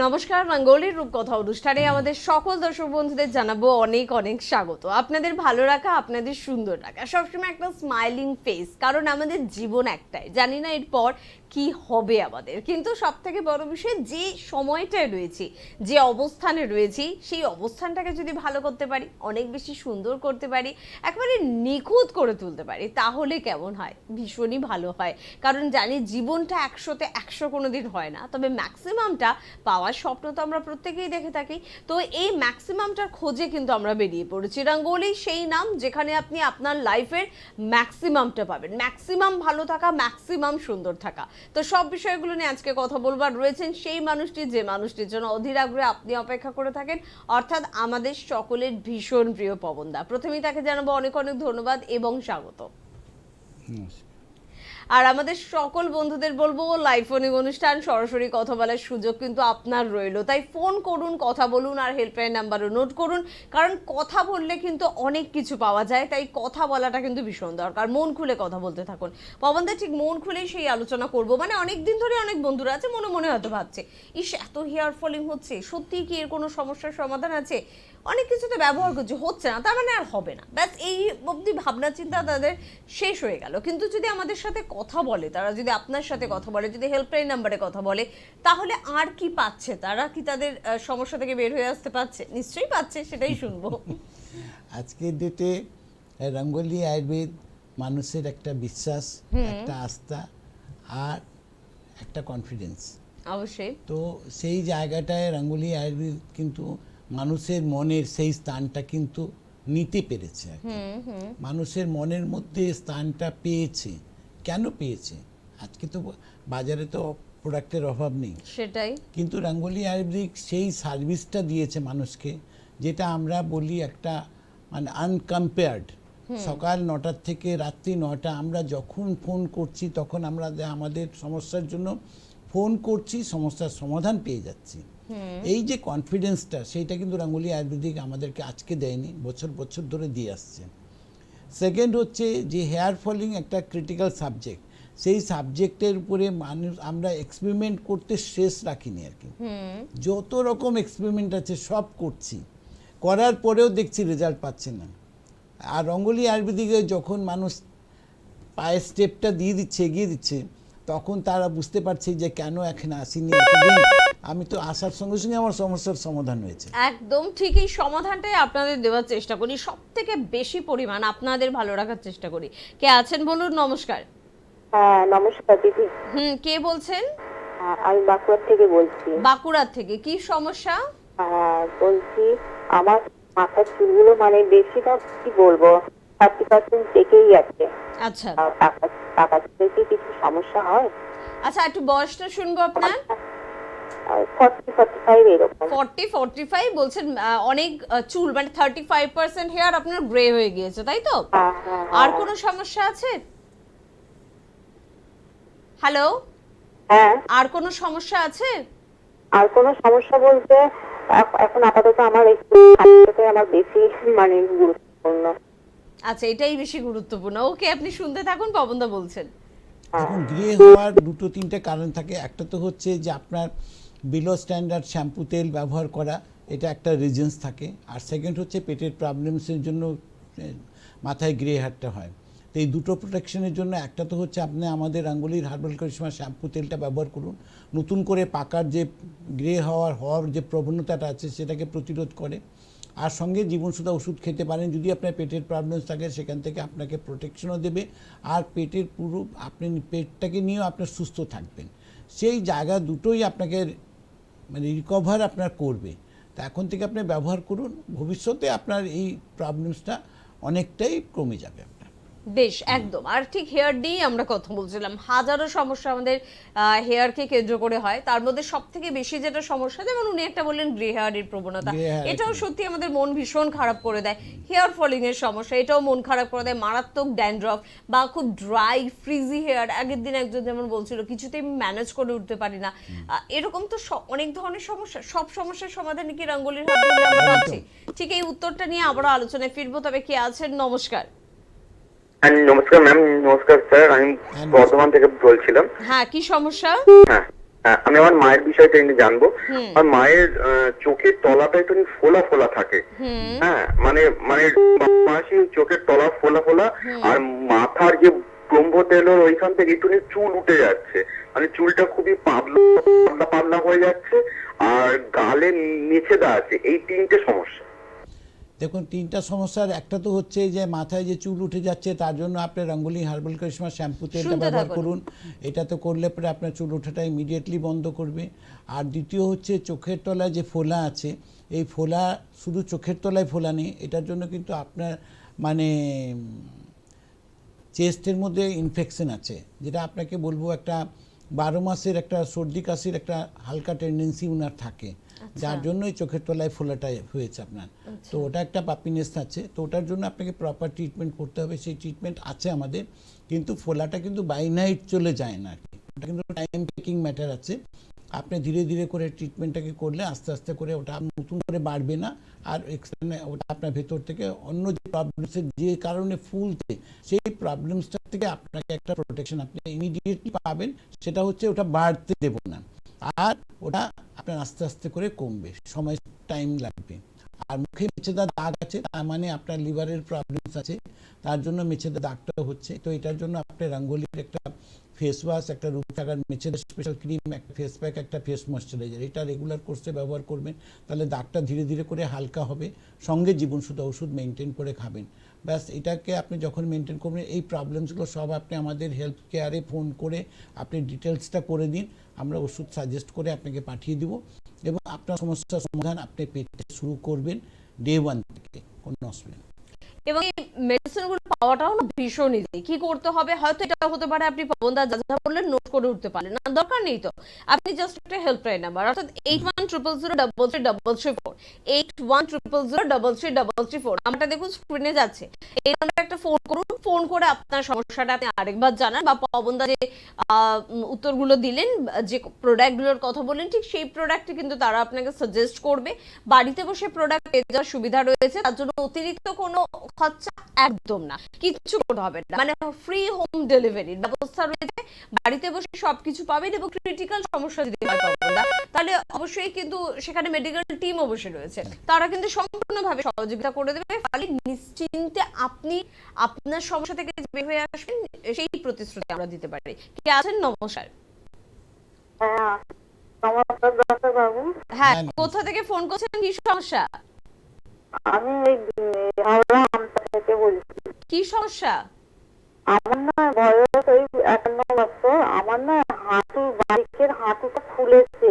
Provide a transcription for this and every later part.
নমস্কার, রঙ্গোলির রূপকথা অনুষ্ঠানে আমাদের সকল দর্শক বন্ধুদের জানাবো অনেক অনেক স্বাগত। আপনাদের ভালো রাখা, আপনাদের সুন্দর রাখা, সবসময় একটা স্মাইলিং ফেস, কারণ আমাদের জীবন একটাই, জানি না এরপর কি হবে আমাদের, কিন্তু সব থেকে বড় বিষয় যে সময়টায় রয়েছি, যে অবস্থানে রয়েছি, সেই অবস্থানটাকে যদি ভালো করতে পারি, অনেক বেশি সুন্দর করতে পারি, একেবারে নিখুঁত করে তুলতে পারি, তাহলে কেমন হয়? ভীষণই ভালো হয়। কারণ জানি জীবনটা 100-তে 100 কোনোদিন হয় না, তবে ম্যাক্সিমামটা পাওয়ার স্বপ্ন তো আমরা প্রত্যেকেই দেখে থাকি। তো এই ম্যাক্সিমামটার খোঁজে কিন্তু আমরা বেরিয়ে পড়েছি। রঙ্গোলি সেই নাম যেখানে আপনি আপনার লাইফের ম্যাক্সিমামটা পাবেন, ম্যাক্সিমাম ভালো থাকা, ম্যাক্সিমাম সুন্দর থাকা। তো সব বিষয়গুলো নিয়ে আজকে কথা বলবার রয়েছেন সেই মানুষটি, যে মানুষটির জন্য অধীর আগ্রহে আপনি অপেক্ষা করে থাকেন, অর্থাৎ আমাদের সকলের ভীষণ প্রিয় পবনদা। প্রথমেই তাকে জানাবো অনেক অনেক ধন্যবাদ এবং স্বাগত। আর আমাদের সকল বন্ধুদের বলবো, লাইভ ফোনিং অনুষ্ঠান, সরাসরি কথা বলার সুযোগ কিন্তু আপনার রইলো, তাই ফোন করুন, কথা বলুন, আর হেল্পলাইন নাম্বারও নোট করুন, কারণ কথা বললে কিন্তু অনেক কিছু পাওয়া যায়, তাই কথা বলাটা কিন্তু ভীষণ দরকার। মন খুলে কথা বলতে থাকুন। পবনদা, ঠিক মন খুলেই সেই আলোচনা করব। মানে অনেক দিন ধরে অনেক বন্ধুরা আছে মনে মনে হয়তো ভাবছে, ইস এত হেয়ার ফলিং হচ্ছে, সত্যি কি এর কোনো সমস্যার সমাধান আছে? অনেক কিছুতে ব্যবহার করছে, হচ্ছে না, তার মানে আর হবে না, ব্যাস এই অবধি ভাবনা চিন্তা তাদের শেষ হয়ে গেল। কিন্তু যদি আমাদের সাথে কথা বলে, তারা যদি আপনার সাথে কথা বলে, যদি হেল্পলাইন নাম্বারে কথা বলে, তাহলে আর কি পাচ্ছে? তারা কি তাদের সমস্যা থেকে বের হয়ে আসতে পারছে? নিশ্চয়ই পাচ্ছে, সেটাই শুনবো। আজকের ডেটে রঙ্গোলি আয়ুর্বেদ মানুষের একটা বিশ্বাস, একটা আস্থা আর একটা কনফিডেন্স। অবশ্যই। তো সেই জায়গাটায় রঙ্গোলি আয়ুর্বেদ কিন্তু মানুষের মনের সেই স্থানটা কিন্তু নিতে পেরেছে। মানুষের মনের মধ্যে স্থানটা পেয়েছে। কেন পেয়েছে? আজকে তো বাজারে তো প্রোডাক্টের অভাব নেই, সেটাই। কিন্তু রঙ্গোলি আয়ুর্বেদিক সেই সার্ভিসটা দিয়েছে মানুষকে, যেটা আমরা বলি একটা মানে আনকম্পেয়ার্ড। সকাল 9টার থেকে রাত্রি 9টা আমরা যখন ফোন করছি, তখন আমরা আমাদের সমস্যার জন্য ফোন করছি, সমস্যার সমাধান পেয়ে যাচ্ছি। এই যে কনফিডেন্সটা, সেইটা কিন্তু রঙ্গোলি আয়ুর্বেদিক আমাদেরকে আজকে দেয়নি, বছর বছর ধরে দিয়ে আসছে। সেকেন্ড হচ্ছে যে হেয়ার ফলিং একটা ক্রিটিক্যাল সাবজেক্ট, সেই সাবজেক্টের উপরে মানুষ আমরা এক্সপেরিমেন্ট করতে শেষ রাখিনি আর কি। যত রকম এক্সপেরিমেন্ট আছে সব করছি, করার পরেও দেখছি রেজাল্ট পাচ্ছে না। আর রঙ্গোলি আয়ুর্বেদিকে যখন মানুষ পায়ের স্টেপটা দিয়ে দিচ্ছে, এগিয়ে দিচ্ছে, তখন তারা বুঝতে পারছে যে কেন এখানে আসিনি এতদিন। আমি তো আসার সঙ্গে সঙ্গে আমার সমস্যার সমাধান হয়েছে। একদম ঠিক, এই সমাধানটাই আপনাদের দেওয়ার চেষ্টা করি, সব থেকে বেশি পরিমাণ আপনাদের ভালো রাখার চেষ্টা করি। কে আছেন বলুন? নমস্কার। হ্যাঁ, নমস্কার দিদি। কে বলছেন? আমি বাঁকুড়া থেকে বলছি। বাঁকুড়া থেকে, কি সমস্যা? বলছি আমার মাথার চুলগুলো মানে বেশিরভাগ কি বলবো 30% থেকেই আছে। আচ্ছা টাকা চুলে কি কিছু সমস্যা হয়? আচ্ছা, একটু বয়সটা শুনবো আপনার। 40-45 এরকম। 40-45 বলছেন। অনেক চুল, মানে 35% হেয়ার আপনার গ্রে হয়ে গিয়েছে, তাই তো? আর কোনো সমস্যা আছে? হ্যালো, হ্যাঁ, আর কোনো সমস্যা আছে? আর কোনো সমস্যা বলতে এখন আপাতত আমার একটু আমার বেশি মানে গুরুত্বপূর্ণ। আচ্ছা, এটাই বেশি গুরুত্বপূর্ণ। ওকে, আপনি শুনতে থাকুন, পবনদা বলছেন। এখন গ্রে হওয়ার 2-3টে কারণ থাকে। একটা তো হচ্ছে যে আপনার বিলো স্ট্যান্ডার্ড শ্যাম্পু তেল ব্যবহার করা, এটা একটা রিজনস থাকে। আর সেকেন্ড হচ্ছে পেটের প্রবলেমসের জন্য মাথায় গ্রে হেয়ারটা হয়। তো এই দুটো প্রোটেকশনের জন্য একটা তো হচ্ছে আপনি আমাদের রঙ্গোলির হার্বাল কারিশমা শ্যাম্পু তেলটা ব্যবহার করুন। নতুন করে পাকার যে গ্রে হওয়ার যে প্রবণতাটা আছে সেটাকে প্রতিরোধ করে। আর সঙ্গে জীবনসুদ্ধা ওষুধ খেতে পারেন, যদি আপনার পেটের প্রবলেমস থাকে সেখান থেকে আপনাকে প্রোটেকশনও দেবে, আর পেটের পুরো আপনি পেটটাকে নিয়েও আপনার সুস্থ থাকবেন। সেই জায়গা দুটোই আপনাকে মানে রিকভার আপনার করবে। তা এখন থেকে আপনি ব্যবহার করুন, ভবিষ্যতে আপনার এই প্রবলেমসটা অনেকটাই কমে যাবে আপনার। বেশ, একদম। আর ঠিক হেয়ার নিয়েই আমরা কথা বলছিলাম। হাজারো সমস্যা আমাদের হেয়ারকে কেন্দ্র করে হয়, তার মধ্যে সব থেকে বেশি যেটা সমস্যা, যেমন উনি একটা বললেন গ্রে হেয়ারের প্রবণতা, এটাও সত্যি আমাদের মন ভীষণ খারাপ করে দেয়। হেয়ার ফলিং এর সমস্যা, এটাও মন খারাপ করে দেয়। মারাত্মক ড্যান্ড্রফ বা খুব ড্রাই ফ্রিজি হেয়ার, আগের দিন একজন যেমন বলছিল কিছুতেই ম্যানেজ করে উঠতে পারি না, এরকম তো অনেক ধরনের সমস্যা। সব সমস্যার সমাধান কি রঙ্গোলির হাত ধরলে আমরা পাচ্ছি? ঠিক এই উত্তরটা নিয়ে আবারও আলোচনায় ফিরবো। তবে কে আছেন? নমস্কার। নমস্কার ম্যাম। নমস্কার স্যার, আমি বর্ধমান থেকে বলছিলাম। হ্যাঁ, কি সমস্যা? হ্যাঁ, আমি আমার মায়ের বিষয়টা একটু জানবো। আর মায়ের চোখের তলাটা একটু ফোলা ফোলা থাকে। হ্যাঁ, মানে মানে মাসি চোখের তলা ফোলা ফোলা, আর মাথার যে ব্রহ্মতেলের ওইখান থেকে একটু চুল উঠে যাচ্ছে, মানে চুলটা খুবই পাতলা পাতলা পাতলা হয়ে যাচ্ছে, আর গালে মেছেদা আছে। এই তিনটে সমস্যা। দেখুন, তিনটা সমস্যার একটা তো হচ্ছে যে মাথায় যে চুল উঠে যাচ্ছে, তার জন্য আপনি রঙ্গোলি হার্বাল করিশ্মা শ্যাম্পু তেলটা শুনতে ব্যবহার থাকুন। করুন। এটা তো করলে পরে আপনার চুল ওঠাটা ইমিডিয়েটলি বন্ধ করবে। আর দ্বিতীয় হচ্ছে চোখের তলায় যে ফোলা আছে, এই ফোলা শুধু চোখের তলায় ফোলা নেই, এটার জন্য কিন্তু আপনার মানে চেস্টের মধ্যে ইনফেকশন আছে, যেটা আপনাকে বলবো একটা 12 মাসের একটা সর্দি কাশির একটা হালকা টেন্ডেন্সি উনার থাকে, যার জন্যই চোখের তলায় ফোলাটা হয়েছে আপনার। তো ওটা একটা পাপিনেস আছে, তো ওটার জন্য আপনাকে প্রপার ট্রিটমেন্ট করতে হবে। সেই ট্রিটমেন্ট আছে আমাদের, কিন্তু ফোলাটা কিন্তু বাই নাইট চলে যায় না আর কি, ওটা কিন্তু টাইম টেকিং ম্যাটার আছে। আপনি ধীরে ধীরে করে ট্রিটমেন্টটাকে করলে আস্তে আস্তে করে ওটা নতুন করে বাড়বে না। আর ওটা আপনার ভেতর থেকে অন্য যে প্রবলেমসের যে কারণে ফুলতে, সেই প্রবলেমসটা থেকে আপনাকে একটা প্রোটেকশন আপনি ইমিডিয়েটলি পাবেন, সেটা হচ্ছে ওটা বাড়তে দেব না। আর ওটা আপনার আস্তে আস্তে করে কমবে, সময় টাইম লাগবে। আর মুখে মেছেদা দাগ আছে, তার মানে আপনার লিভারের প্রবলেমস আছে, তার জন্য মেছেদা দাগটা হচ্ছে। তো এটার জন্য আপনি রঙ্গোলির একটা ফেস ওয়াশ, একটা রূপসাগার মেছেদা স্পেশাল ক্রিম, একটা ফেস প্যাক, একটা ফেস ময়শ্চারাইজার, এটা রেগুলার কোর্সে ব্যবহার করবেন। তাহলে দাগটা ধীরে ধীরে করে হালকা হবে। সঙ্গে জীবনশুদ্ধ ওষুধ মেনটেন করে খাবেন। ব্যাস, এটাকে আপনি যখন মেনটেন করবেন, এই প্রবলেমসগুলো সব আপনি আমাদের হেলথ কেয়ারে ফোন করে আপনি ডিটেলসটা করে দিন, আমরা ওষুধ সাজেস্ট করে আপনাকে পাঠিয়ে দিব, এবং আপনার সমস্যার সমাধান আপনি পেতে শুরু করবেন ডে 1 থেকে, কোনো অসুবিধা নেই। এবং এই মেডিসিনগুলো পাওয়াটাও না ভীষণ ইজি। কি করতে হবে, হয়তো এটা হতে পারে আপনি পবনদা যা যা বললেন নোট করে উঠতে পারলেন না, দরকার নেই তো। আপনি জাস্ট একটা হেল্পলাইন নাম্বার, অর্থাৎ 8100033334, 8100033334 নাম্বারটা দেখুন স্ক্রিনে যাচ্ছে। এই নাম্বারে একটা ফোন করুন, ফোন করে আপনার সমস্যাটা আপনি আরেকবার জানান, বা পবনদা যে উত্তরগুলো দিলেন, যে প্রোডাক্টগুলোর কথা বললেন, ঠিক সেই প্রোডাক্টটি কিন্তু তারা আপনাকে সাজেস্ট করবে। বাড়িতে বসে প্রোডাক্ট পেয়ে যাওয়ার সুবিধা রয়েছে, তার জন্য অতিরিক্ত কোনো খরচা একদম না, কিছু করতে হবে না, মানে ফ্রি হোম ডেলিভারির ব্যবস্থা রয়েছে। বাড়িতে বসে সবকিছু পাবেন, এবং ক্রিটিক্যাল সমস্যা যদি হয় পাবেন না, তাহলে অবশ্যই কিন্তু সেখানে মেডিকেল টিম অবশ্যই রয়েছে, তারা কিন্তু সম্পূর্ণভাবে সহযোগিতা করে দেবে। ফলে নিশ্চিন্তে আপনি আপনার সমস্যা থেকে বের হয়ে আসবেন, সেই প্রতিশ্রুতি আমরা দিতে পারি। কি আছেন? নমস্কার। হ্যাঁ, নমস্কার ডাক্তার বাবু। হ্যাঁ, হ্যাঁ, কোথা থেকে ফোন করছেন, কি সমস্যা? আমি এই হাওড়া আমতা থেকে বলছি। কি সমস্যা? আমার না বয়স ওই 51 বছর। আমার না বাড়ির হাঁটুটা ফুলেছে,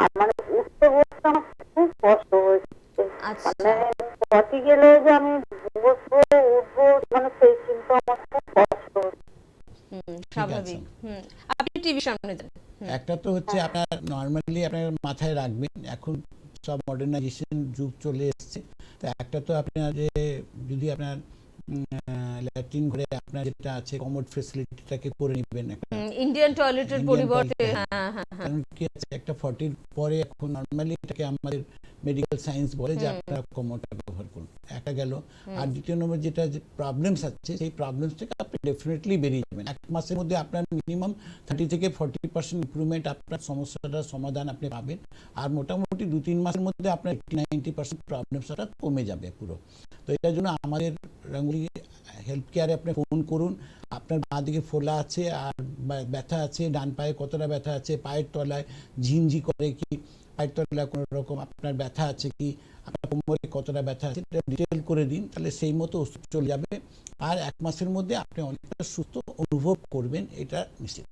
আর মানে উঠতে বসতে আমার খুব কষ্ট হচ্ছে। আচ্ছা, মানে পটি গেলে যে আমি বসবো উঠবো, মানে সেই চিন্তা আমার খুব কষ্ট হচ্ছে। স্বাভাবিক। আপনি টিভি সামনে যান। একটা তো হচ্ছে আপনার নর্মালি আপনার মাথায় রাখবেন, এখন সব মডার্নাইজেশন যুগ চলে এসেছে। তো একটা তো আপনার যে যদি আপনার ল্যাট্রিন ঘরে আপনার যেটা আছে কমোড ফেসিলিটিটাকে করে নেবেন একটা ইন্ডিয়ান টয়লেটের Indian পরিবর্তে। toilet, হ্যাঁ, হ্যাঁ, হ্যাঁ। কারণ কি আছে, একটা 40 পরে এখন নর্মালি এটাকে আমাদের মেডিকেল সায়েন্স বলে যে আপনারা কমোডটা ব্যবহার করুন, একটা গেল। আর দ্বিতীয় নম্বর যেটা যে প্রবলেমস আছে, সেই প্রবলেমস থেকে আপনি ডেফিনেটলি বেরিয়ে যাবেন। এক মাসের মধ্যে আপনার মিনিমাম 30 থেকে 40% ইমপ্রুভমেন্ট, আপনার সমস্যাটার সমাধান আপনি পাবেন। আর মোটামুটি 2-3 মাসের মধ্যে আপনার 80-90% প্রবলেমসটা কমে যাবে পুরো। তো এটার জন্য আমাদের রঙ্গোলি হেলথ কেয়ারে আপনি ফোন করুন। আপনার বাঁ দিকে ফোলা আছে আর ব্যথা আছে, ডান পায়ে কতটা ব্যথা আছে, পায়ের তলায় ঝিনঝি করে কি, পায়ের তলায় কোনো রকম আপনার ব্যথা আছে কি, আপনার কোমরে কতটা ব্যথা আছে, এটা ডিটেল করে দিন, তাহলে সেই মতো ওষুধ চলে যাবে। আর 1 মাসের মধ্যে আপনি অনেকটা সুস্থ অনুভব করবেন, এটা নিশ্চিত।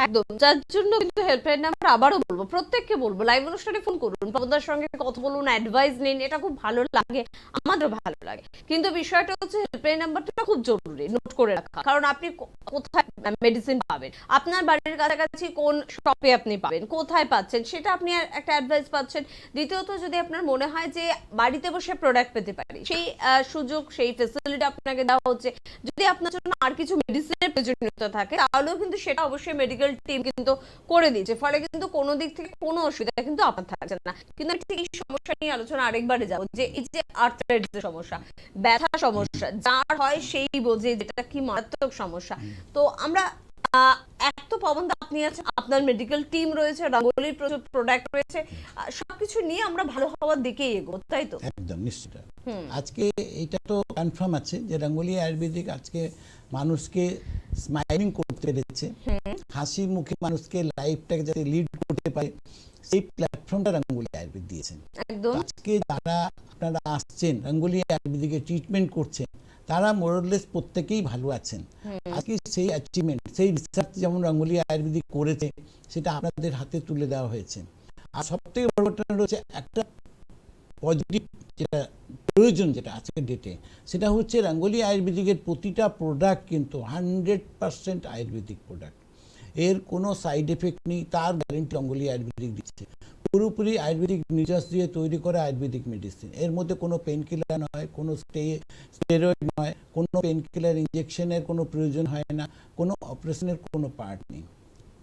একদম, যার জন্য কিন্তু হেল্পলাইন নাম্বার আবারও বলবো, প্রত্যেককে বলবো লাইভ অনুষ্ঠানে ফোন করুন, পবনদার সঙ্গে কথা বলুন, অ্যাডভাইস নিন, এটা খুব ভালো লাগে, আমাদেরও ভালো লাগে। কিন্তু বিষয়টা হচ্ছে হেল্পলাইন নাম্বারটা খুব জরুরি নোট করে রাখা, কারণ আপনি কোথায় মেডিসিন পাবেন, আপনার বাড়ির কাছাকাছি কোন শপে আপনি পাবেন, কোথায় পাচ্ছেন, সেটা আপনি একটা অ্যাডভাইস পাচ্ছেন। দ্বিতীয়ত, যদি আপনার মনে হয় যে বাড়িতে বসে প্রোডাক্ট পেতে পারি, সেই সুযোগ, সেই ফেসিলিটি আপনাকে দেওয়া হচ্ছে। যদি আপনার জন্য আর কিছু মেডিসিনের প্রয়োজনীয়তা থাকে, তাহলেও কিন্তু সেটা অবশ্যই মেডিকেল টিম কিন্তু করে দিচ্ছে। ফলে কিন্তু কোনো দিক থেকে কোনো অসুবিধা কিন্তু আপনার থাকছে না। কিন্তু আমি ঠিক এই সমস্যা নিয়ে আলোচনা আরেকবারে যাবো, যে এই যে আর্থ্রাইটিসের সমস্যা, ব্যথা সমস্যা, যার হয় সেই বোঝে যেটা কি মারাত্মক সমস্যা। তো আমরা এক তো পবন দা আপনি আছেন, আপনার মেডিকেল টিম রয়েছে, রঙ্গোলির প্রচুর প্রোডাক্ট রয়েছে, সবকিছু নিয়ে আমরা ভালো হওয়ার দিকে এগোবো, তাই তো? একদম নিশ্চিত। আজকে এটা তো কনফার্ম আছে যে রঙ্গোলি আয়ুর্বেদিক আজকে মানুষকে স্মাইলিং করতে পেরেছে, হাসি মুখে মানুষকে লাইফটাকে যাতে লিড করতে পারে সেই প্ল্যাটফর্মটা রঙ্গোলি আয়ুর্বেদ দিয়েছেন। একদম। আজকে যারা আপনারা আসছেন রঙ্গোলি আয়ুর্বেদিকে ট্রিটমেন্ট করছেন তারা মোরলেস প্রত্যেকেই ভালো আছেন। আজকে সেই অ্যাচিভমেন্ট, সেই রিসার্চ যেমন রঙ্গোলি আয়ুর্বেদিক করেছে সেটা আপনাদের হাতে তুলে দেওয়া হয়েছে। আর সব থেকে বড় ঘটনা রয়েছে একটা পজিটিভ যেটা প্রয়োজন যেটা আজকের ডেটে, সেটা হচ্ছে রঙ্গোলি আয়ুর্বেদিকের প্রতিটা প্রোডাক্ট কিন্তু 100% আয়ুর্বেদিক প্রোডাক্ট। এর কোনো সাইড এফেক্ট নেই, তার গ্যারেন্টি রঙ্গোলি আয়ুর্বেদিক দিচ্ছে। পুরোপুরি আয়ুর্বেদিক নির্যাস দিয়ে তৈরি করা আয়ুর্বেদিক মেডিসিন। এর মধ্যে কোনো পেন কিলার নয়, কোনো স্টেরয়েড নয়, কোনো পেন কিলার ইঞ্জেকশনের কোনো প্রয়োজন হয় না, কোনো অপারেশনের কোনো পার্ট নেই।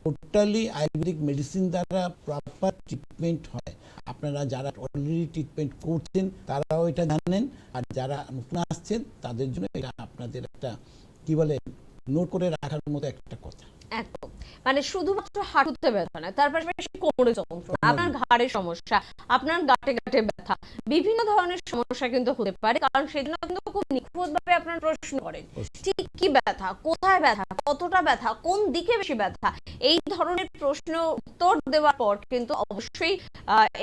টোটালি আয়ুর্বেদিক মেডিসিন দ্বারা প্রপার ট্রিটমেন্ট হয়। আপনারা যারা অলরেডি ট্রিটমেন্ট করছেন তারাও এটা জানেন, আর যারা নতুন আসছেন তাদের জন্য এটা আপনাদের একটা কি বলে নোট করে রাখার মতো একটা কথা। একদম, মানে শুধুমাত্র হাঁটুতে ব্যথা না, তার পাশাপাশি কোমরে যন্ত্রণা, আপনার ঘাড়ের সমস্যা, আপনার গাঁটে গাঁটে ব্যথা, বিভিন্ন ধরনের সমস্যা কিন্তু হতে পারে। কারণ সেজন্য কিন্তু খুব নিখুঁতভাবে আপনারা প্রশ্ন করেন ঠিক কি ব্যথা, কোথায় ব্যথা, কতটা ব্যথা, কোন দিকে বেশি ব্যথা, এই ধরনের প্রশ্ন উত্তর দেওয়ার পর কিন্তু অবশ্যই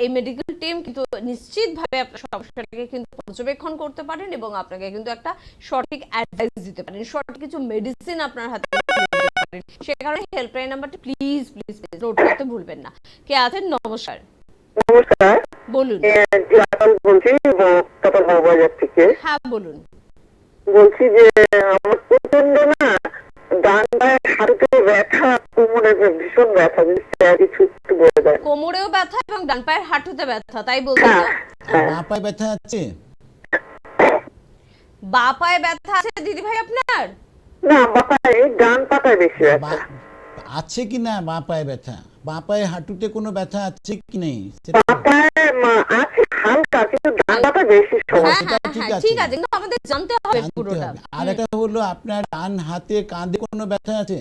এই মেডিকেল টিম কিন্তু নিশ্চিতভাবে আপনার সমস্যাটাকে কিন্তু পর্যবেক্ষণ করতে পারেন এবং আপনাকে কিন্তু একটা সঠিক অ্যাডভাইস দিতে পারেন, সঠিক কিছু মেডিসিন আপনার হাতে সে কারণে হেল্পলাইন নাম্বারটা প্লিজ প্লিজ প্লিজ নোট করতে ভুলবেন না। কে আছেন? নমস্কার। নমস্কার, বলুন। বলছি বউবাজার থেকে। হ্যাঁ বলুন। বলছি যে আমার প্রচন্ড না ডান পায়ের হাঁটুতে ব্যথা, কোমরে ভীষণ ব্যথা, কিছু একটু বলে দেয়। কোমরেও ব্যথা এবং ডান পায়ের হাঁটুতে ব্যথা, তাই বলছেন? বাঁ পায়ে ব্যথা আছে? বাঁ পায়ে ব্যথা আছে দিদি ভাই আপনার? না, বাপায় ডান পাতায় বেশি ব্যথা আছে কি না? বাঁ পায়ে ব্যথা, বাঁ পায়ে হাঁটুতে কোনো ব্যথা আছে কি নেই? বাপায় আছে হালকা, কিন্তু ডান পাতায় বেশি সমস্যা। ঠিক আছে, কিন্তু আমাদের জানতে হবে পুরোটা। আর একটা হলো আপনার ডান হাতে কাঁধে কোনো ব্যথা আছে?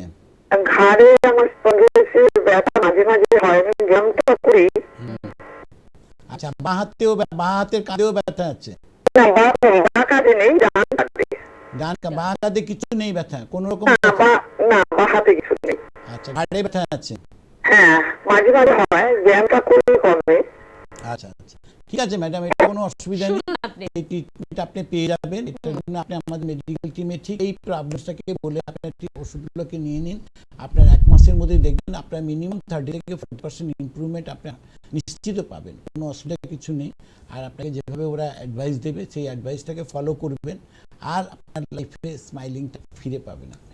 ঘাড়ে আমার স্পন্ডিলোসিস ব্যথা মাঝে মাঝে হয়, আমি ব্যায়ামটা করি। আচ্ছা, বাঁ হাতের কাঁধেও ব্যথা আছে? না, বাঁ কাঁধে নেই, ডান কাঁধে। বাঁ কাঁধে কিছু নেই ব্যথা কোনো রকম? না, বাঁ হাতে কিছু নেই। আচ্ছা, ঘাড়ে ব্যথা আছে? হ্যাঁ, মাঝে মাঝে হয়, ব্যায়ামটা করলে কমে। আচ্ছা আচ্ছা, ঠিক আছে ম্যাডাম, এটা কোনো অসুবিধা নেই, এই ট্রিটমেন্ট আপনি পেয়ে যাবেন। এটার জন্য আপনি আমাদের মেডিকেল টিমে ঠিক এই প্রবলেমটাকে বলে আপনার ঠিক ওষুধগুলোকে নিয়ে নিন। আপনার 1 মাসের মধ্যে দেখবেন আপনার মিনিমাম 30 থেকে 40% ইমপ্রুভমেন্ট আপনি নিশ্চিত পাবেন, কোনো অসুবিধা কিছু নেই। আর আপনাকে যেভাবে ওরা অ্যাডভাইস দেবে সেই অ্যাডভাইসটাকে ফলো করবেন, আর আপনার লাইফে স্মাইলিংটা ফিরে পাবেন আপনি।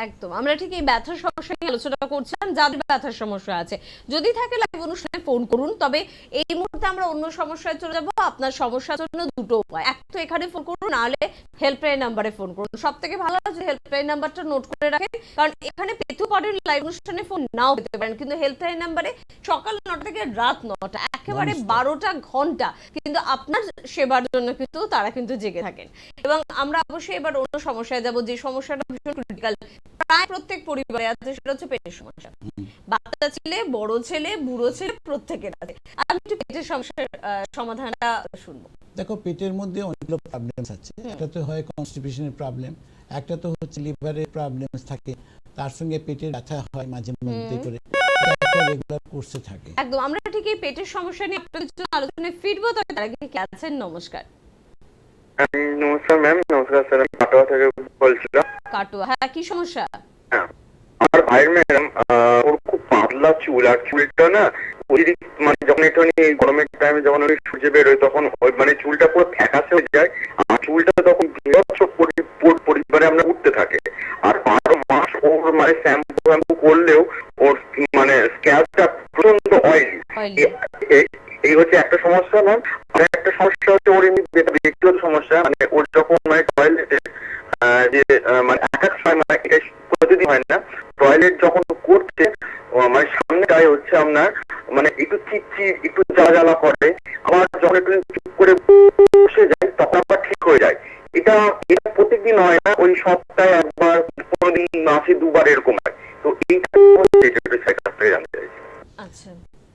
একদম, আমরা ঠিক এই ব্যথার সমস্যা নিয়ে আলোচনা করছিলাম। যাদের ব্যথার সমস্যা আছে যদি থাকে লাইভ অনুষ্ঠানে ফোন করুন। তবে এই মুহূর্তে আমরা অন্য সমস্যায় চলে যাব। আপনার সমস্যার জন্য দুটো উপায়, এক তো এখানে ফোন করুন, নাহলে হেল্পলাইন নাম্বারে ফোন করুন। সব থেকে ভালো আছে হেল্পলাইন নাম্বারটা নোট করে রাখেন, কারণ এখানে পেতেও পারেন লাইভ অনুষ্ঠানে ফোন নাও পেতে পারেন, কিন্তু হেল্পলাইন নাম্বারে সকাল 9টা থেকে রাত 9টা একেবারে 12টা ঘন্টা কিন্তু আপনার সেবার জন্য কিন্তু তারা কিন্তু জেগে থাকেন। এবং আমরা অবশ্যই এবার অন্য সমস্যায় যাব, যে সমস্যাটা ভীষণ ক্রিটিক্যাল, প্রায় প্রত্যেক পরিবারে আছে, সেটা হচ্ছে পেটের সমস্যা। বাচ্চা ছেলে, বড় ছেলে, বুড়ো ছেলে, প্রত্যেকের আছে। আমি একটু পেটের সমস্যার সমাধানটা শুনবো। দেখো, পেটের মধ্যে অনেকগুলো প্রবলেমস আছে। একটা তো হয় কনস্টিপেশনের প্রবলেম, একটা তো হচ্ছে লিভারের প্রবলেমস থাকে, তার সঙ্গে পেটের ব্যথা হয় মাঝে মধ্যে করে, এটা রেগুলার কোর্সে থাকে। একদম, আমরা ঠিক এই পেটের সমস্যা নিয়ে আপনাদের জন্য আলোচনায় ফিরবো। তবে তার আগে কে আছেন? নমস্কার। নমস্কার ম্যাম। নমস্কার স্যার, আমি কাটোয়া থেকে বলছিলাম। কাটোয়া, হ্যাঁ, কি সমস্যা? আমার ভাইয়ের ম্যাডাম, ওর খুব পাতলা চুল, আর চুলটা না মানে যখন একটু গরমের টাইমে যখন ওই সূর্যে বেরোয় তখন মানে চুলটা পুরো ফ্যাকাশে হয়ে যায়, আর চুলটা তখন পরিবারে আমরা উঠতে থাকে। আর 12 মাস ওর মানে শ্যাম্পু করলেও ওর মানে স্ক্যাল্পটা প্রচন্ড অয়েলি। এই হচ্ছে একটা সমস্যা ম্যাম। আর একটা সমস্যা হচ্ছে ওর এমনি ব্যক্তিগত সমস্যা, মানে ওর যখন মানে টয়লেটে যে মানে এক সময় মানে এটা প্রতিদিন হয় না, টয়লেট যখন করছে মানে সামনে গায়ে হচ্ছে আপনার মানে একটু চিপচিপ একটু জ্বালা করে, আবার যখন একটু চুপ করে বসে যায় তখন আবার ঠিক হয়ে যায়। এটা প্রত্যেকদিন হয় না, ওই সপ্তাহে একবার, কোনোদিন মাসে 2বার এরকম হয়। তো এইটা কাছ থেকে জানতে চাইছি। আচ্ছা,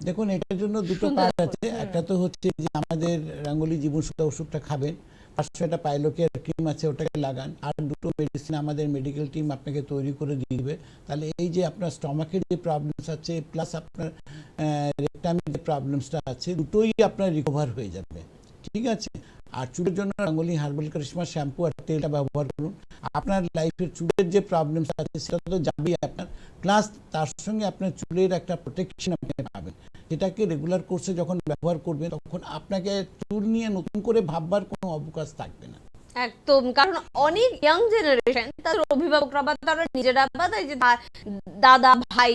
দেখুন, এটার জন্য দুটো কাজ আছে। একটা তো হচ্ছে যে আমাদের রাঙ্গুলি জীবনসুধা ওষুধটা খাবেন, 500টা পাইলোকের ক্রিম আছে ওটাকে লাগান, আর দুটো মেডিসিন আমাদের মেডিকেল টিম আপনাকে তৈরি করে দিয়ে দেবে। তাহলে এই যে আপনার স্টমাকের যে প্রবলেমস আছে প্লাস আপনার রেকটামের যে প্রবলেমসটা আছে দুটোই আপনার রিকভার হয়ে যাবে, ঠিক আছে। আর চুলের জন্য রাঙ্গুলি হার্বাল কারিশমা শ্যাম্পু আর তেলটা ব্যবহার করুন। আপনার লাইফের চুলের যে প্রবলেমস আছে সেটা তো যাবেই আপনার, প্লাস তার সঙ্গে আপনার চুলের একটা প্রোটেকশন আপনি পাবেন। যেটাকে রেগুলার কোর্সে যখন ব্যবহার করবেন তখন আপনাকে চুল নিয়ে নতুন করে ভাববার কোনো অবকাশ থাকবে না। একদম। কারণ অনেক ইয়াং জেনারেশন তাদের অভিভাবকরা বা তারা নিজেরা বা এই যে দাদা ভাই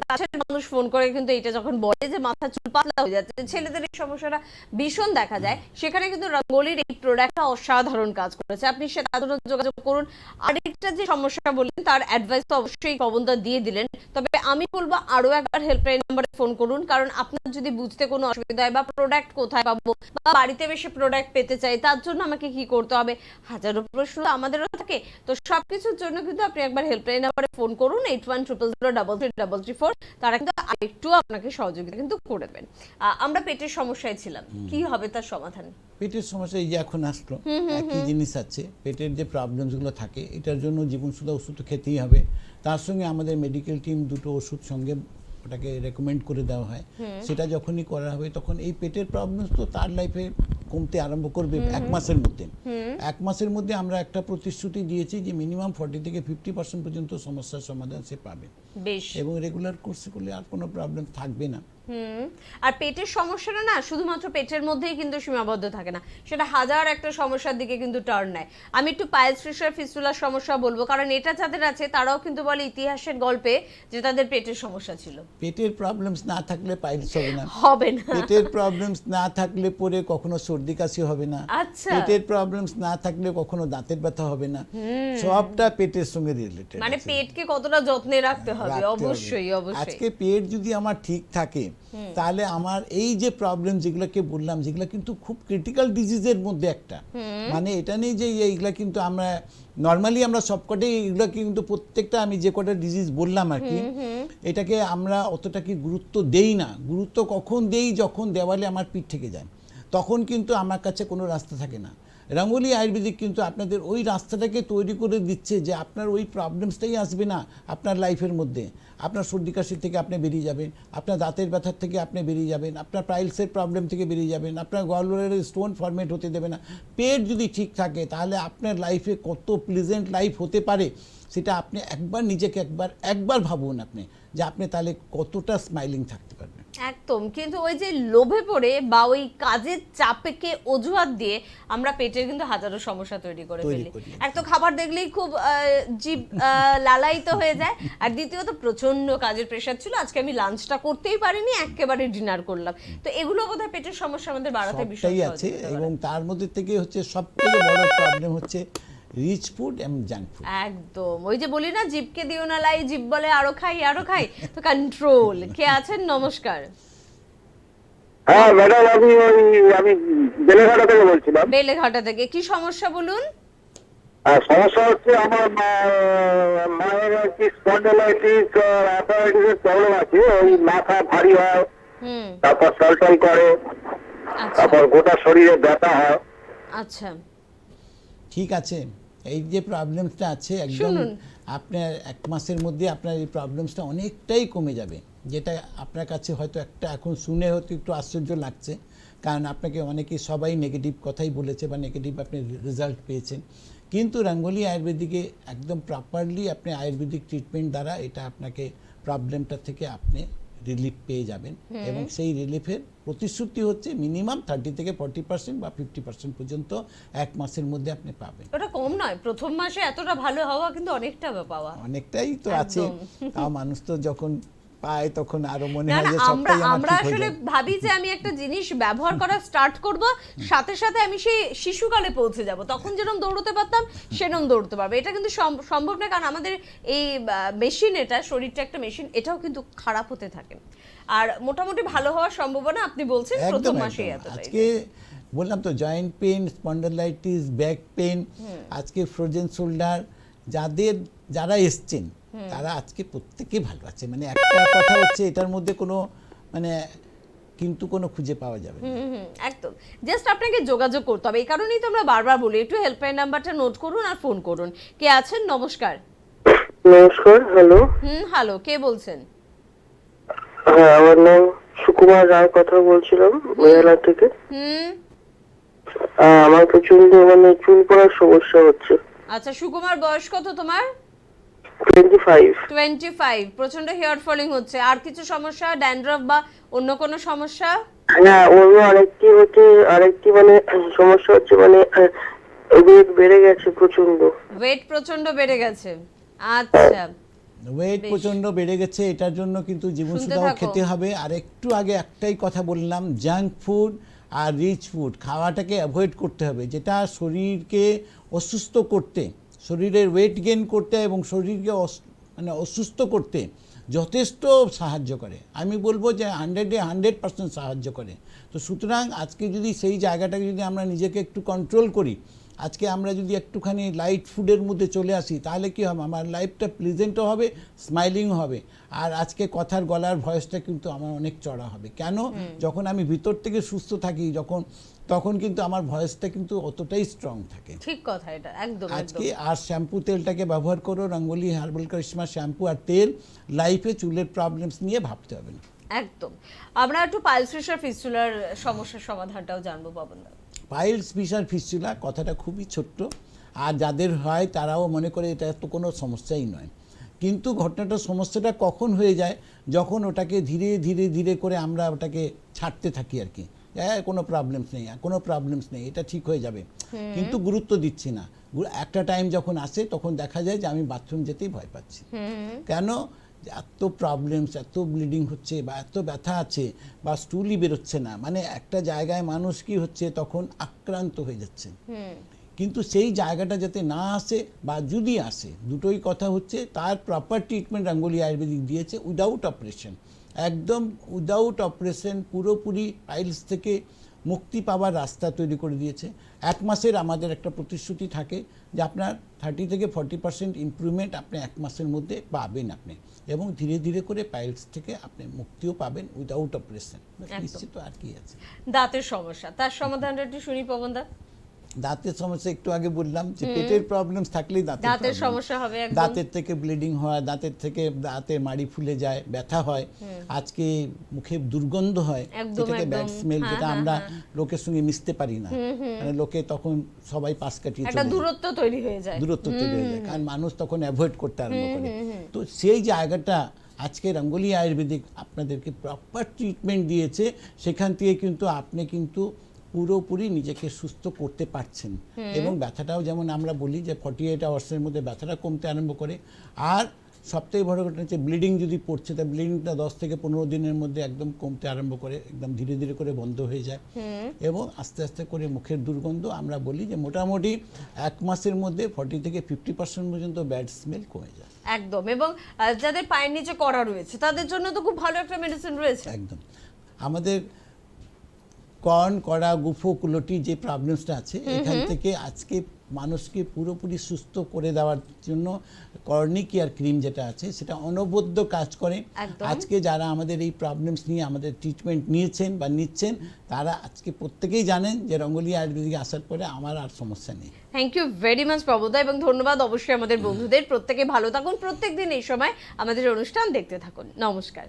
কাছের মানুষ ফোন করে কিন্তু এটা যখন বলে যে মাথা চুল পাতলা হয়ে যাচ্ছে, ছেলেদের এই সমস্যাটা ভীষণ দেখা যায়, সেখানে কিন্তু রাঙ্গোলির এই প্রোডাক্টটা অসাধারণ কাজ করেছে। আপনি সে তাদের যোগাযোগ করুন। আরেকটা যে সমস্যা বললেন তার অ্যাডভাইস তো অবশ্যই পবনদা দিয়ে দিলেন, তবে আমি বলবো আরো একবার হেল্পলাইন নাম্বারে ফোন করুন। কারণ আপনার যদি বুঝতে কোনো অসুবিধা হয় বা প্রোডাক্ট কোথায় পাবো বা বাড়িতে বেশি প্রোডাক্ট পেতে চাই তার জন্য আমাকে কি করতে হবে, হাজারো প্রশ্ন আমাদেরও থাকে। তো সবকিছুর জন্য কিন্তু আপনি একবার হেল্পলাইন নাম্বারে ফোন করুন 8100033334। তারা কিন্তু আরেকটু আপনাকে সহযোগিতা কিন্তু করে দেবেন। আমরা পেটের সমস্যায় ছিলাম, কি হবে তার সমাধান? পেটের সমস্যা এই যে এখন আসলো, একই জিনিস আছে, পেটের যে প্রবলেমসগুলো থাকে এটার জন্য জীবনসুধা ওষুধ তো খেতেই হবে। তার সঙ্গে আমাদের মেডিকেল টিম দুটো ওষুধ সঙ্গে ওটাকে রেকমেন্ড করে দেওয়া হয়। সেটা যখনই করা হবে তখন এই পেটের প্রবলেমস তো তার লাইফে কমতে আরম্ভ করবে 1 মাসের মধ্যে। 1 মাসের মধ্যে আমরা একটা প্রতিশ্রুতি দিয়েছি যে মিনিমাম 40 থেকে 50% পর্যন্ত সমস্যার সমাধান সে পাবে, বেশ। এবং রেগুলার কোর্সে করলে আর কোনো প্রবলেম থাকবে না। আর পেটের সমস্যাটা না শুধুমাত্র পেটের মধ্যেই কিন্তু সীমাবদ্ধ থাকে না, সেটা হাজার একটা সমস্যার দিকে কিন্তু টার্ন নেয়। আমি একটু পাইলস ফিশার ফিস্টুলার সমস্যা বলবো, কারণ এটা যাদের আছে তারাও কিন্তু বলে ইতিহাসের গল্পে যে তাদের পেটের সমস্যা ছিল। পেটের প্রবলেমস না থাকলে পাইলস হবে না, হবে না। পেটের প্রবলেমস না থাকলে পরে কখনো সর্দি কাশি হবে না, আচ্ছা। পেটের প্রবলেমস না থাকলে কখনো দাঁতের ব্যথা হবে না, সবটা পেটের সঙ্গে রিলেটেড। মানে পেটকে কতটা যত্নে রাখতে হবে, অবশ্যই অবশ্যই। আজকে পেট যদি আমার ঠিক থাকে তাহলে আমার এই যে প্রবলেম যেগুলোকে বললাম যেগুলো কিন্তু খুব ক্রিটিক্যাল ডিজিজের মধ্যে একটা, মানে এটা নেই যে এইগুলা কিন্তু আমরা নর্মালি আমরা সবকটাই এগুলো কিন্তু প্রত্যেকটা আমি যে কটা ডিজিজ বললাম আর কি এটাকে আমরা অতটা কি গুরুত্ব দেই না। গুরুত্ব কখন দেই, যখন দেওয়ালে আমার পিঠ থেকে যায়, তখন কিন্তু আমার কাছে কোনো রাস্তা থাকে না। রাঙ্গুলি আয়ুর্বেদিক কিন্তু আপনাদের ওই রাস্তাটাকে তৈরি করে দিচ্ছে যে আপনার ওই প্রবলেমসটাই আসবে না আপনার লাইফের মধ্যে। আপনার সর্দি কাশির থেকে আপনি বেরিয়ে যাবেন, আপনার দাঁতের ব্যথার থেকে আপনি বেরিয়ে যাবেন, আপনার পাইলসের প্রবলেম থেকে বেরিয়ে যাবেন, আপনার গলব্লাডারের স্টোন ফরমেট হতে দেবে না। পেট যদি ঠিক থাকে তাহলে আপনার লাইফে কত প্লেজেন্ট লাইফ হতে পারে সেটা আপনি একবার নিজেকে একবার ভাবুন আপনি, যে আপনি তাহলে কতটা স্মাইলিং থাকতে পারবেন। একদম। কিন্তু ওই যে লোভে পড়ে বা ওই কাজের চাপকে অজুহাত দিয়ে আমরা পেটের কিন্তু হাজারো সমস্যা তৈরি করে ফেলি। এক তো খাবার দেখলেই খুব জিভ লালায়িত হয়ে যায়, আর দ্বিতীয়ত প্রচন্ড কাজের প্রেশার ছিল, আজকে আমি লাঞ্চটা করতেই পারিনি, একেবারে ডিনার করলাম। তো এগুলো বোধহয় পেটের সমস্যা আমাদের বাড়াতে ভীষণ আছে, এবং তার মধ্যে থেকে হচ্ছে সবথেকে বড় প্রবলেম হচ্ছে রিচ ফুড এবং জাঙ্ক ফুড। একদম। ওই যে বলি না, জিভকে দিও না লাই, জিভ বলে আরো খাই আরো খাই। তো কন্ট্রোল। কে আছেন? নমস্কার। হ্যাঁ ম্যাডাম, আমি বেলেঘাটা থেকে বলছিলাম। বেলেঘাটা থেকে কি সমস্যা বলুন? সমস্যা হচ্ছে আমার মায়ের কি স্পন্ডাইলাইটিস অ্যাপারাইটিসের প্রবলেম আছে। ওই মাথা ভারী হয়, তারপর টলটল করে, আচ্ছা তারপর গোটা শরীরে ব্যথা হয়। আচ্ছা, ঠিক আছে, এই যে প্রবলেমসটা আছে একদম আপনার 1 মাসের মধ্যে আপনার এই প্রবলেমসটা অনেকটাই কমে যাবে, যেটা আপনার কাছে হয়তো একটা এখন শুনে হয়তো একটু আশ্চর্য লাগছে, কারণ আপনাকে অনেকে সবাই নেগেটিভ কথাই বলেছে বা নেগেটিভ আপনি রেজাল্ট পেয়েছেন। কিন্তু রাঙ্গুলি আয়ুর্বেদিকে একদম প্রপারলি আপনি আয়ুর্বেদিক ট্রিটমেন্ট দ্বারা এটা আপনাকে প্রবলেমটা থেকে আপনি রিলিফ পেয়ে যাবেন, এবং সেই রিলিফের প্রতিশ্রুতি হচ্ছে মিনিমাম 30 থেকে 40% বা 50% পর্যন্ত 1 মাসের মধ্যে আপনি পাবেন। ওটা কম নয়, প্রথম মাসে এতটা ভালো হওয়া কিন্তু অনেকটা পাওয়া। অনেকটাই তো আছে, তাও মানুষ তো যখন পায় তখন আরো মনে না হয় না, যে আমরা সবটাই আমার আমরা ঠিক হয়ে আসলে যাবে। ভাবি যে আমি একটা জিনিস ব্যবহার করা স্টার্ট করব, সাথে সাথে আমি সেই শিশুকালে পৌঁছে যাব, তখন যেরকম দৌড়তে পারতাম সেরকম দৌড়তে পারবো। এটা কিন্তু সম্ভব না, কারণ আমাদের এই মেশিন, এটা শরীরটা একটা মেশিন, এটাও কিন্তু খারাপ হতে থাকে। আর মোটামুটি ভালো হওয়ার সম্ভাবনা আপনি বলছেন প্রথম মাসে এতটাই। আজকে বললাম তো joint pain, spondylitis, back pain, আজকে ফ্রোজেন শোল্ডার, যারা এসছেন তারা আজকে প্রত্যেকেই ভালো আছে। মানে একটা কথা হচ্ছে এটার মধ্যে কোনো মানে কিন্তু কোনো খুঁজে পাওয়া যাবে না। একদম, জাস্ট আপনাকে যোগাযোগ করতে হবে। এই কারণেই তো আমরা বারবার বলি একটু হেল্পলাইন নাম্বারটা নোট করুন আর ফোন করুন। কে আছেন? নমস্কার। নমস্কার, হ্যালো। হ্যালো, কে বলছেন? হ্যাঁ, আমার নাম সুকুমার রায়, কথা বলছিলাম মেঘালয় থেকে। আমার প্রচন্ড মানে চুল পড়ার সমস্যা হচ্ছে। আচ্ছা, সুকুমার, বয়স কত তোমার? 25। 25। প্রচন্ড হেয়ার ফলিং হচ্ছে, আর কিছু সমস্যা, ড্যান্ড্রফ বা অন্য কোনো সমস্যা? হ্যাঁ, অন্য আরেকটি মানে সমস্যা হচ্ছে, মানে ওয়েট বেড়ে গেছে প্রচন্ড। ওয়েট প্রচন্ড বেড়ে গেছে, আচ্ছা। ওয়েট বেশ। প্রচন্ড বেড়ে গেছে, এটার জন্য কিন্তু জীবনসুধাও থাকো। খেতে হবে। আর একটু আগে একটাই কথা বললাম, জাঙ্ক ফুড আর রিচ ফুড খাওয়াটাকে অ্যাভয়েড করতে হবে, যেটা শরীরকে অসুস্থ করতে, শরীরের ওয়েট গেইন করতে এবং শরীরকে মানে অসুস্থ করতে যথেষ্ট সাহায্য করে। আমি বলবো যে 100% সাহায্য করে। তো সুতরাং আজকে যদি সেই জায়গাটাকে যদি আমরা নিজেকে একটু কন্ট্রোল করি, আজকে আমরা যদি একটুখানি লাইট ফুডের মধ্যে চলে আসি, তাহলে কি হবে, আমার লাইফটা প্লেজেন্টও হবে, স্মাইলিংও হবে। আর আজকে কথার গলার ভয়েসটা কিন্তু আমার অনেক চড়া হবে। কেন? যখন আমি ভিতর থেকে সুস্থ থাকি, তখন কিন্তু আমার ভয়েসটা কিন্তু অতটাই স্ট্রং থাকে। ঠিক কথা, এটা একদম আজকে একদম। আর শ্যাম্পু তেলটাকে ব্যবহার করো, রঙ্গোলি হার্বাল কারিশমা শ্যাম্পু আর তেল। লাইফে চুলের প্রবলেমস নিয়ে ভাবতে হবে না। একদম। আমরা একটু পাইলস ফিশার ফিস্টুলার সমস্যার সমাধানটাও জানবো পবনদা। পাইলস ফিশার ফিস্টুলা কথাটা খুবই ছোট্ট, আর যাদের হয় তারাও মনে করে এটা তো কোনো সমস্যাই নয়। কিন্তু সমস্যাটা কখন হয়ে যায়, যখন ওটাকে ধীরে ধীরে ধীরে করে আমরা ওটাকে ছাড়তে থাকি আর কি। হ্যাঁ, কোনো প্রবলেমস নেই, এটা ঠিক হয়ে যাবে, কিন্তু গুরুত্ব দিচ্ছি না। একটা টাইম যখন আসে তখন দেখা যায় যে আমি বাথরুম যেতেই ভয় পাচ্ছি। কেন? এত প্রবলেমস, এত ব্লিডিং হচ্ছে, বা এত ব্যথা আছে, বা স্টুলই বেরোচ্ছে না, মানে একটা জায়গায় মানুষ কি হচ্ছে তখন আক্রান্ত হয়ে যাচ্ছে। কিন্তু সেই জায়গাটা যাতে না আসে, বা যদি আসে, দুটোই কথা হচ্ছে তার প্রপার ট্রিটমেন্ট রঙ্গোলি আয়ুর্বেদিক দিয়েছে, উইদাউট অপারেশন। একদম উইদাউট অপারেশন পুরোপুরি পাইলস থেকে মুক্তি পাওয়ার রাস্তা তৈরি করে দিয়েছে। 1 মাসের আমাদের একটা প্রতিশ্রুতি থাকে যে আপনার 30 থেকে 40% ইমপ্রুভমেন্ট আপনি 1 মাসের মধ্যে পাবেন আপনি, এবং ধীরে ধীরে করে পাইলস থেকে আপনি মুক্তিও পাবেন উইদাউট অপারেশন। নিশ্চিত আর কি আছে। দাঁতের সমস্যা, তার সমাধানটা একটু শুনি পবনদা। দাঁতের সমস্যা একটু আগে বললাম যে পেটের প্রবলেমস থাকলেই দাঁতের problem। সমস্যা হবে একদম। দাঁতের থেকে ব্লিডিং হয়, দাঁতের মাড়ি ফুলে যায়, ব্যথা হয়, আজকে মুখে দুর্গন্ধ হয়, একদম, যেটাকে ব্যাড একদম। স্মেল, হ্যাঁ, যেটা হ্যাঁ, আমরা হ্যাঁ। লোকের সঙ্গে মিশতে পারি না, মানে লোকে তখন সবাই পাশ কাটিয়ে একটা চলে যায়। দূরত্ব তৈরি হয়ে যায়। দূরত্ব তৈরি হয়ে যায়, কারণ মানুষ তখন অ্যাভয়েড করতে আরম্ভ করে। তো সেই জায়গাটা আজকে রঙ্গোলি আয়ুর্বেদিক আপনাদেরকে প্রপার ট্রিটমেন্ট দিয়েছে, সেখান থেকে কিন্তু আপনি কিন্তু পুরোপুরি নিজেকে সুস্থ করতে পারছেন। এবং ব্যথাটাও যেমন আমরা বলি যে 48 আওয়ার্সের মধ্যে ব্যথাটা কমতে আরম্ভ করে। আর সবথেকে বড় ঘটনা হচ্ছে ব্লিডিং যদি পড়ছে, তা ব্লিডিংটা 10 থেকে 15 দিনের মধ্যে একদম কমতে আরম্ভ করে, একদম ধীরে ধীরে করে বন্ধ হয়ে যায়। এবং আস্তে আস্তে করে মুখের দুর্গন্ধ, আমরা বলি যে মোটামুটি 1 মাসের মধ্যে 40 থেকে 50% পর্যন্ত ব্যাড স্মেল কমে যায়। একদম। এবং যাদের পায়ের নিচে কড়া রয়েছে তাদের জন্য তো খুব ভালো একটা মেডিসিন রয়েছে। একদম। আমাদের কর্ন, কড়া, গুফো, কুলটি যে প্রবলেমসটা আছে, এখান থেকে আজকে মানুষকে পুরোপুরি সুস্থ করে দেওয়ার জন্য কর্নি কেয়ার ক্রিম যেটা আছে সেটা অনবদ্য কাজ করে। একদম। আজকে যারা আমাদের এই প্রবলেমস নিয়ে আমাদের ট্রিটমেন্ট নিয়েছেন বা নিচ্ছেন, তারা আজকে প্রত্যেকেই জানেন যে রঙ্গোলি আয়ুর্বেদিক আসার পরে আমার আর সমস্যা নেই। থ্যাংক ইউ ভেরি মাচ প্রবোদা, এবং ধন্যবাদ অবশ্যই আমাদের বন্ধুদের। প্রত্যেকে ভালো থাকুন, প্রত্যেকদিন এই সময় আমাদের অনুষ্ঠান দেখতে থাকুন। নমস্কার।